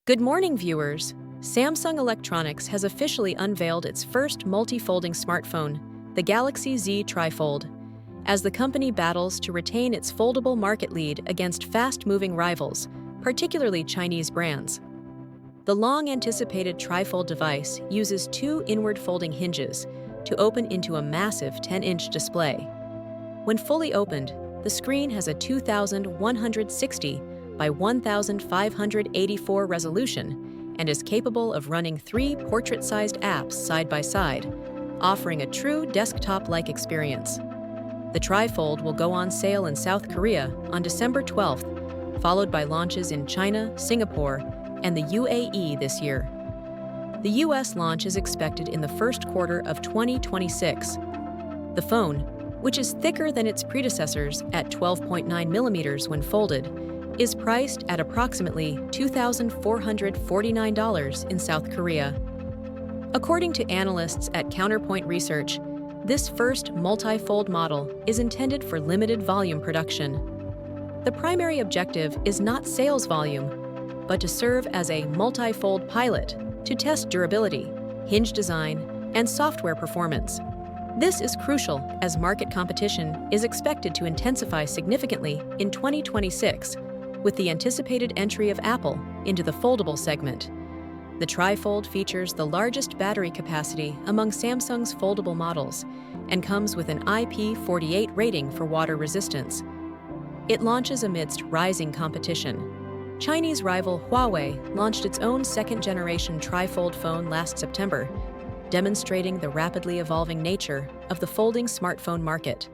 Good morning, viewers. Samsung Electronics has officially unveiled its first multi-folding smartphone, the Galaxy Z TriFold, as the company battles to retain its foldable market lead against fast-moving rivals, particularly Chinese brands. The long-anticipated TriFold device uses two inward-folding hinges to open into a massive 10-inch display. When fully opened, the screen has a 2160 by 1584 resolution and is capable of running 3 portrait-sized apps side by side, offering a true desktop-like experience. The TriFold will go on sale in South Korea on December 12th, followed by launches in China, Singapore, and the UAE this year. The US launch is expected in the first quarter of 2026. The phone, which is thicker than its predecessors at 12.9 millimeters when folded, is priced at approximately $2,449 in South Korea. According to analysts at Counterpoint Research, this first multi-fold model is intended for limited volume production. The primary objective is not sales volume, but to serve as a multi-fold pilot to test durability, hinge design, and software performance. This is crucial as market competition is expected to intensify significantly in 2026, with the anticipated entry of Apple into the foldable segment. The TriFold features the largest battery capacity among Samsung's foldable models and comes with an IP48 rating for water resistance. It launches amidst rising competition. Chinese rival Huawei launched its own second-generation TriFold phone last September, demonstrating the rapidly evolving nature of the folding smartphone market.